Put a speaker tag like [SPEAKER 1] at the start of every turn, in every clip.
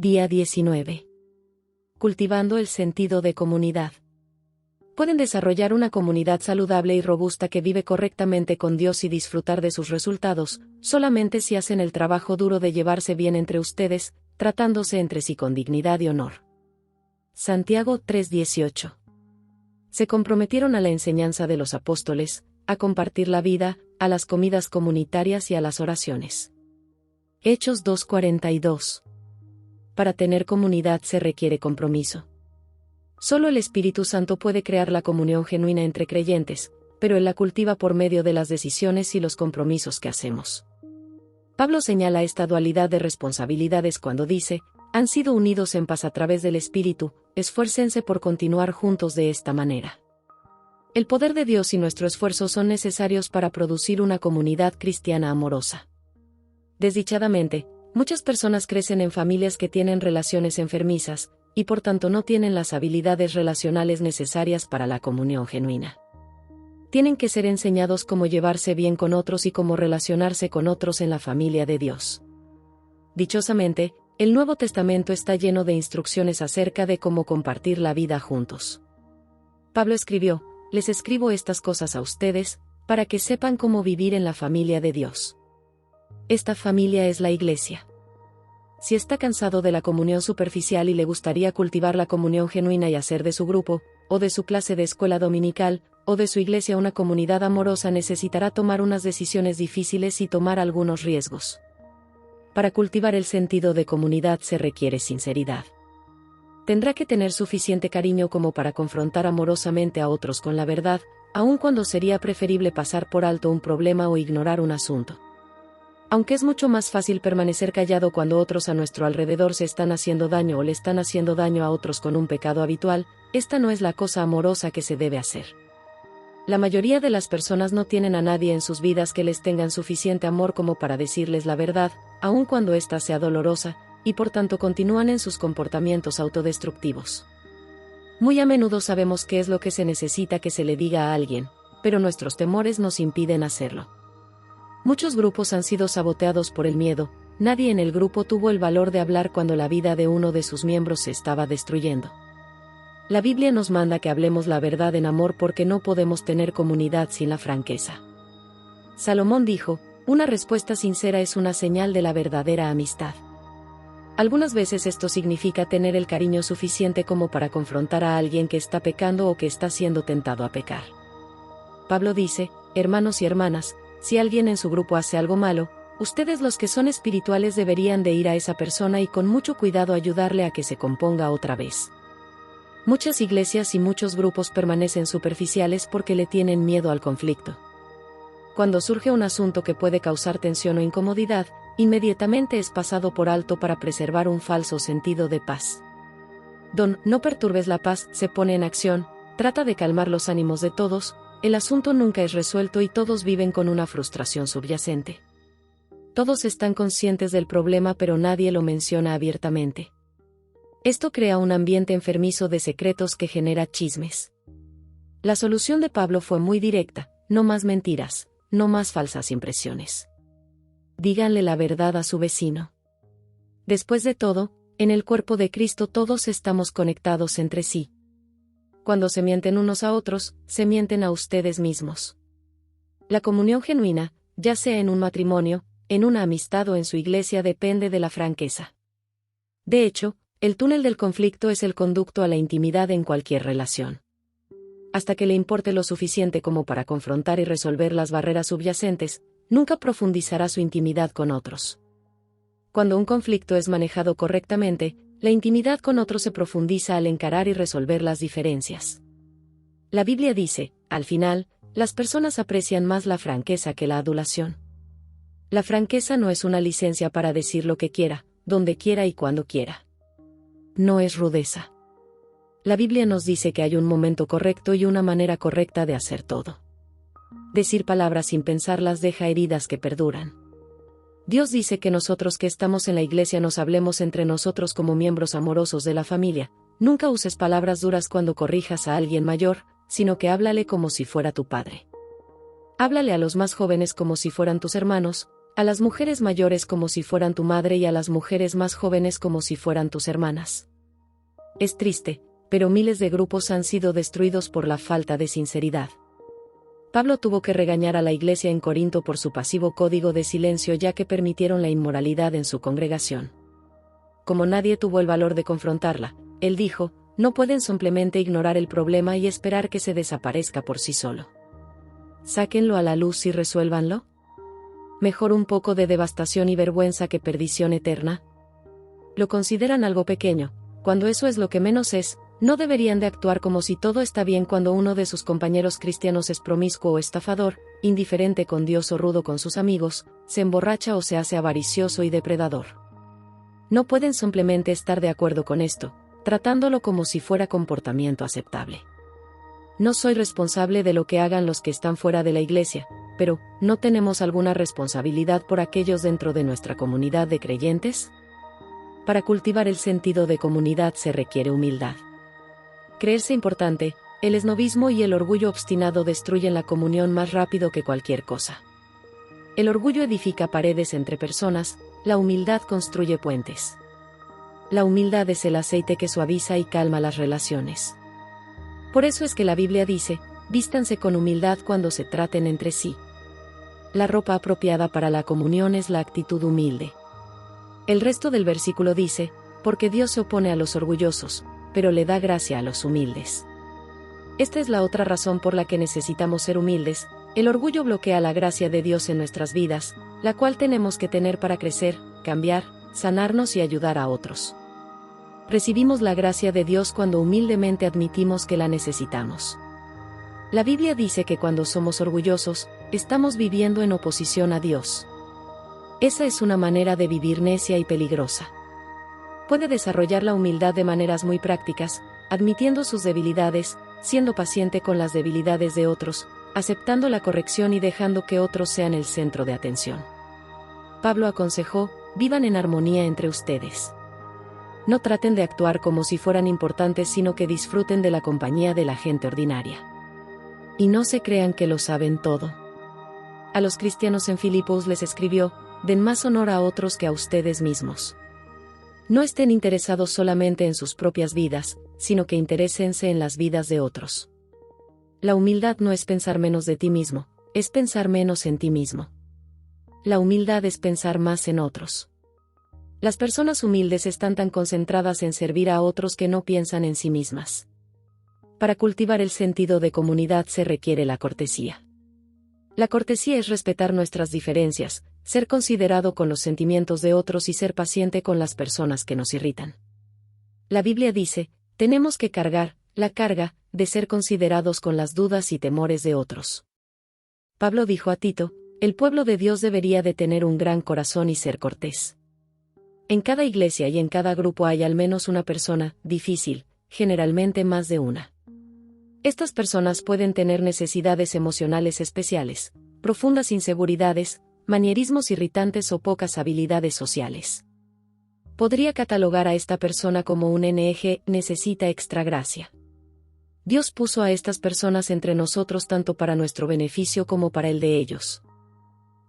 [SPEAKER 1] Día 19. Cultivando el sentido de comunidad. Pueden desarrollar una comunidad saludable y robusta que vive correctamente con Dios y disfrutar de sus resultados, solamente si hacen el trabajo duro de llevarse bien entre ustedes, tratándose entre sí con dignidad y honor. Santiago 3:18. Se comprometieron a la enseñanza de los apóstoles, a compartir la vida, a las comidas comunitarias y a las oraciones. Hechos 2:42. Para tener comunidad se requiere compromiso. Solo el Espíritu Santo puede crear la comunión genuina entre creyentes, pero Él la cultiva por medio de las decisiones y los compromisos que hacemos. Pablo señala esta dualidad de responsabilidades cuando dice: han sido unidos en paz a través del Espíritu, esfuércense por continuar juntos de esta manera. El poder de Dios y nuestro esfuerzo son necesarios para producir una comunidad cristiana amorosa. Desdichadamente, muchas personas crecen en familias que tienen relaciones enfermizas, y por tanto no tienen las habilidades relacionales necesarias para la comunión genuina. Tienen que ser enseñados cómo llevarse bien con otros y cómo relacionarse con otros en la familia de Dios. Dichosamente, el Nuevo Testamento está lleno de instrucciones acerca de cómo compartir la vida juntos. Pablo escribió: les escribo estas cosas a ustedes, para que sepan cómo vivir en la familia de Dios. Esta familia es la Iglesia. Si está cansado de la comunión superficial y le gustaría cultivar la comunión genuina y hacer de su grupo, o de su clase de escuela dominical, o de su iglesia una comunidad amorosa, necesitará tomar unas decisiones difíciles y tomar algunos riesgos. Para cultivar el sentido de comunidad se requiere sinceridad. Tendrá que tener suficiente cariño como para confrontar amorosamente a otros con la verdad, aun cuando sería preferible pasar por alto un problema o ignorar un asunto. Aunque es mucho más fácil permanecer callado cuando otros a nuestro alrededor se están haciendo daño o le están haciendo daño a otros con un pecado habitual, esta no es la cosa amorosa que se debe hacer. La mayoría de las personas no tienen a nadie en sus vidas que les tengan suficiente amor como para decirles la verdad, aun cuando ésta sea dolorosa, y por tanto continúan en sus comportamientos autodestructivos. Muy a menudo sabemos qué es lo que se necesita que se le diga a alguien, pero nuestros temores nos impiden hacerlo. Muchos grupos han sido saboteados por el miedo. Nadie en el grupo tuvo el valor de hablar cuando la vida de uno de sus miembros se estaba destruyendo. La Biblia nos manda que hablemos la verdad en amor porque no podemos tener comunidad sin la franqueza. Salomón dijo: una respuesta sincera es una señal de la verdadera amistad. Algunas veces esto significa tener el cariño suficiente como para confrontar a alguien que está pecando o que está siendo tentado a pecar. Pablo dice: hermanos y hermanas, si alguien en su grupo hace algo malo, ustedes los que son espirituales deberían de ir a esa persona y con mucho cuidado ayudarle a que se componga otra vez. Muchas iglesias y muchos grupos permanecen superficiales porque le tienen miedo al conflicto. Cuando surge un asunto que puede causar tensión o incomodidad, inmediatamente es pasado por alto para preservar un falso sentido de paz. No perturbes la paz se pone en acción, trata de calmar los ánimos de todos. El asunto nunca es resuelto y todos viven con una frustración subyacente. Todos están conscientes del problema pero nadie lo menciona abiertamente. Esto crea un ambiente enfermizo de secretos que genera chismes. La solución de Pablo fue muy directa: no más mentiras, no más falsas impresiones. Díganle la verdad a su vecino. Después de todo, en el cuerpo de Cristo todos estamos conectados entre sí. Cuando se mienten unos a otros, se mienten a ustedes mismos. La comunión genuina, ya sea en un matrimonio, en una amistad o en su iglesia, depende de la franqueza. De hecho, el túnel del conflicto es el conducto a la intimidad en cualquier relación. Hasta que le importe lo suficiente como para confrontar y resolver las barreras subyacentes, nunca profundizará su intimidad con otros. Cuando un conflicto es manejado correctamente, la intimidad con otros se profundiza al encarar y resolver las diferencias. La Biblia dice: al final, las personas aprecian más la franqueza que la adulación. La franqueza no es una licencia para decir lo que quiera, donde quiera y cuando quiera. No es rudeza. La Biblia nos dice que hay un momento correcto y una manera correcta de hacer todo. Decir palabras sin pensarlas deja heridas que perduran. Dios dice que nosotros que estamos en la iglesia nos hablemos entre nosotros como miembros amorosos de la familia. Nunca uses palabras duras cuando corrijas a alguien mayor, sino que háblale como si fuera tu padre. Háblale a los más jóvenes como si fueran tus hermanos, A las mujeres mayores como si fueran tu madre y a las mujeres más jóvenes como si fueran tus hermanas. Es triste, pero miles de grupos han sido destruidos por la falta de sinceridad. Pablo tuvo que regañar a la iglesia en Corinto por su pasivo código de silencio ya que permitieron la inmoralidad en su congregación. Como nadie tuvo el valor de confrontarla, él dijo, no pueden simplemente ignorar el problema y esperar que se desaparezca por sí solo. Sáquenlo a la luz y resuélvanlo. Mejor un poco de devastación y vergüenza que perdición eterna. Lo consideran algo pequeño, cuando eso es lo que menos es. No deberían de actuar como si todo está bien cuando uno de sus compañeros cristianos es promiscuo o estafador, indiferente con Dios o rudo con sus amigos, se emborracha o se hace avaricioso y depredador. No pueden simplemente estar de acuerdo con esto, tratándolo como si fuera comportamiento aceptable. No soy responsable de lo que hagan los que están fuera de la iglesia, pero ¿no tenemos alguna responsabilidad por aquellos dentro de nuestra comunidad de creyentes? Para cultivar el sentido de comunidad se requiere humildad. Creerse importante, el esnobismo y el orgullo obstinado destruyen la comunión más rápido que cualquier cosa. El orgullo edifica paredes entre personas, la humildad construye puentes. La humildad es el aceite que suaviza y calma las relaciones. Por eso es que la Biblia dice, vístanse con humildad cuando se traten entre sí. La ropa apropiada para la comunión es la actitud humilde. El resto del versículo dice, porque Dios se opone a los orgullosos, pero le da gracia a los humildes. Esta es la otra razón por la que necesitamos ser humildes. El orgullo bloquea la gracia de Dios en nuestras vidas, la cual tenemos que tener para crecer, cambiar, sanarnos y ayudar a otros. Recibimos la gracia de Dios cuando humildemente admitimos que la necesitamos. La Biblia dice que cuando somos orgullosos, estamos viviendo en oposición a Dios. Esa es una manera de vivir necia y peligrosa. Puede desarrollar la humildad de maneras muy prácticas, admitiendo sus debilidades, siendo paciente con las debilidades de otros, aceptando la corrección y dejando que otros sean el centro de atención. Pablo aconsejó, vivan en armonía entre ustedes. No traten de actuar como si fueran importantes, sino que disfruten de la compañía de la gente ordinaria. Y no se crean que lo saben todo. A los cristianos en Filipos les escribió, den más honor a otros que a ustedes mismos. No estén interesados solamente en sus propias vidas, sino que interésense en las vidas de otros. La humildad no es pensar menos de ti mismo, es pensar menos en ti mismo. La humildad es pensar más en otros. Las personas humildes están tan concentradas en servir a otros que no piensan en sí mismas. Para cultivar el sentido de comunidad se requiere la cortesía. La cortesía es respetar nuestras diferencias, ser considerado con los sentimientos de otros y ser paciente con las personas que nos irritan. La Biblia dice, tenemos que cargar la carga de ser considerados con las dudas y temores de otros. Pablo dijo a Tito, el pueblo de Dios debería de tener un gran corazón y ser cortés. En cada iglesia y en cada grupo hay al menos una persona difícil, generalmente más de una. Estas personas pueden tener necesidades emocionales especiales, profundas inseguridades, manierismos irritantes o pocas habilidades sociales. Podría catalogar a esta persona como un NG, necesita extra gracia. Dios puso a estas personas entre nosotros tanto para nuestro beneficio como para el de ellos.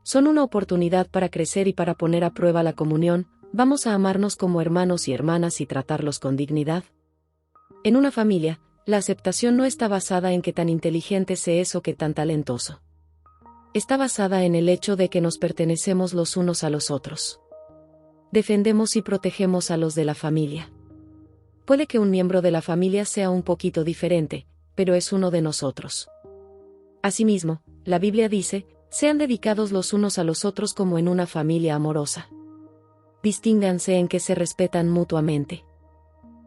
[SPEAKER 1] Son una oportunidad para crecer y para poner a prueba la comunión. ¿Vamos a amarnos como hermanos y hermanas y tratarlos con dignidad? En una familia, la aceptación no está basada en qué tan inteligente se es o qué tan talentoso. Está basada en el hecho de que nos pertenecemos los unos a los otros. Defendemos y protegemos a los de la familia. Puede que un miembro de la familia sea un poquito diferente, pero es uno de nosotros. Asimismo, la Biblia dice, sean dedicados los unos a los otros como en una familia amorosa. Distínganse en que se respetan mutuamente.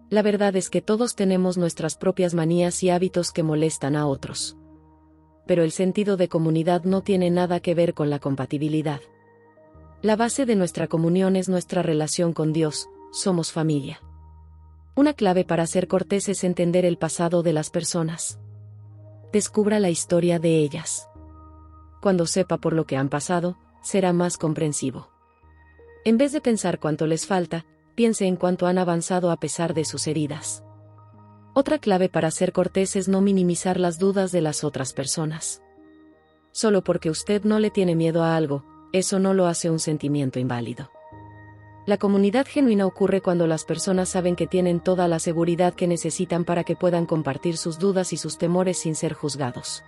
[SPEAKER 1] La verdad es que todos tenemos nuestras propias manías y hábitos que molestan a otros. Pero el sentido de comunidad no tiene nada que ver con la compatibilidad. La base de nuestra comunión es nuestra relación con Dios, somos familia. Una clave para ser cortés es entender el pasado de las personas. Descubra la historia de ellas. Cuando sepa por lo que han pasado, será más comprensivo. En vez de pensar cuánto les falta, piense en cuánto han avanzado a pesar de sus heridas. Otra clave para ser cortés es no minimizar las dudas de las otras personas. Solo porque usted no le tiene miedo a algo, eso no lo hace un sentimiento inválido. La comunidad genuina ocurre cuando las personas saben que tienen toda la seguridad que necesitan para que puedan compartir sus dudas y sus temores sin ser juzgados.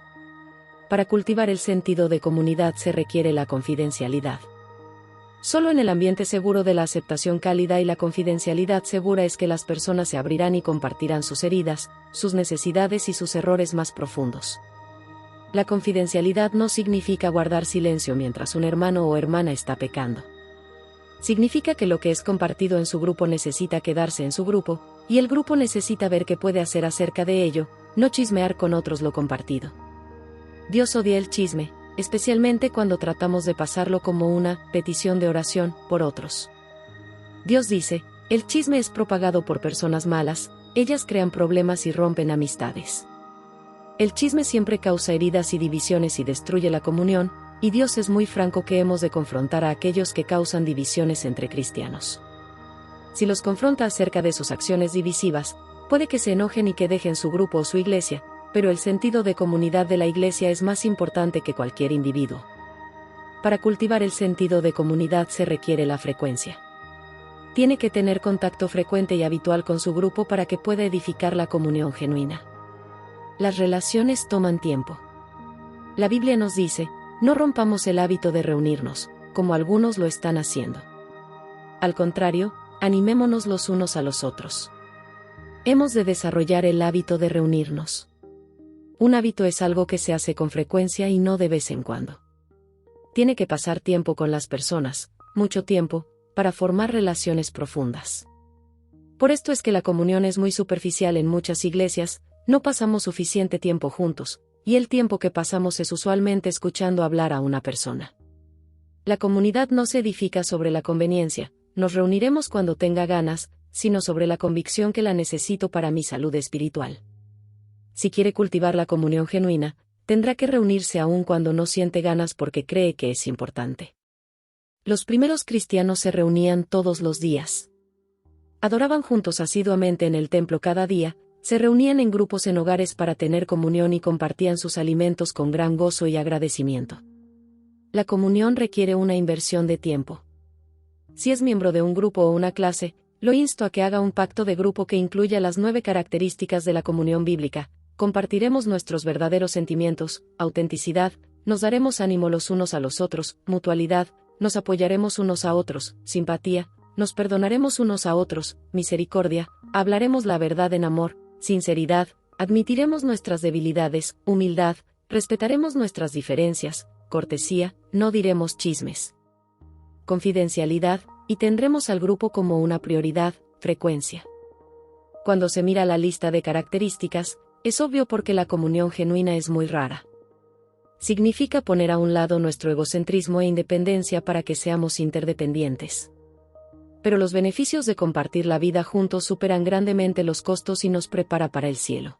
[SPEAKER 1] Para cultivar el sentido de comunidad se requiere la confidencialidad. Solo en el ambiente seguro de la aceptación cálida y la confidencialidad segura es que las personas se abrirán y compartirán sus heridas, sus necesidades y sus errores más profundos. La confidencialidad no significa guardar silencio mientras un hermano o hermana está pecando. Significa que lo que es compartido en su grupo necesita quedarse en su grupo, y el grupo necesita ver qué puede hacer acerca de ello, no chismear con otros lo compartido. Dios odia el chisme, especialmente cuando tratamos de pasarlo como una petición de oración por otros. Dios dice, el chisme es propagado por personas malas, ellas crean problemas y rompen amistades. El chisme siempre causa heridas y divisiones y destruye la comunión, y Dios es muy franco que hemos de confrontar a aquellos que causan divisiones entre cristianos. Si los confronta acerca de sus acciones divisivas, puede que se enojen y que dejen su grupo o su iglesia, pero el sentido de comunidad de la iglesia es más importante que cualquier individuo. Para cultivar el sentido de comunidad se requiere la frecuencia. Tiene que tener contacto frecuente y habitual con su grupo para que pueda edificar la comunión genuina. Las relaciones toman tiempo. La Biblia nos dice, no rompamos el hábito de reunirnos, como algunos lo están haciendo. Al contrario, animémonos los unos a los otros. Hemos de desarrollar el hábito de reunirnos. Un hábito es algo que se hace con frecuencia y no de vez en cuando. Tiene que pasar tiempo con las personas, mucho tiempo, para formar relaciones profundas. Por esto es que la comunión es muy superficial en muchas iglesias, no pasamos suficiente tiempo juntos, y el tiempo que pasamos es usualmente escuchando hablar a una persona. La comunidad no se edifica sobre la conveniencia, nos reuniremos cuando tenga ganas, sino sobre la convicción que la necesito para mi salud espiritual. Si quiere cultivar la comunión genuina, tendrá que reunirse aún cuando no siente ganas porque cree que es importante. Los primeros cristianos se reunían todos los días. Adoraban juntos asiduamente en el templo cada día, se reunían en grupos en hogares para tener comunión y compartían sus alimentos con gran gozo y agradecimiento. La comunión requiere una inversión de tiempo. Si es miembro de un grupo o una clase, lo insto a que haga un pacto de grupo que incluya las 9 características de la comunión bíblica. Compartiremos nuestros verdaderos sentimientos, autenticidad, nos daremos ánimo los unos a los otros, mutualidad, nos apoyaremos unos a otros, simpatía, nos perdonaremos unos a otros, misericordia, hablaremos la verdad en amor, sinceridad, admitiremos nuestras debilidades, humildad, respetaremos nuestras diferencias, cortesía, no diremos chismes. Confidencialidad, y tendremos al grupo como una prioridad, frecuencia. Cuando se mira la lista de características, es obvio porque la comunión genuina es muy rara. Significa poner a un lado nuestro egocentrismo e independencia para que seamos interdependientes. Pero los beneficios de compartir la vida juntos superan grandemente los costos y nos prepara para el cielo.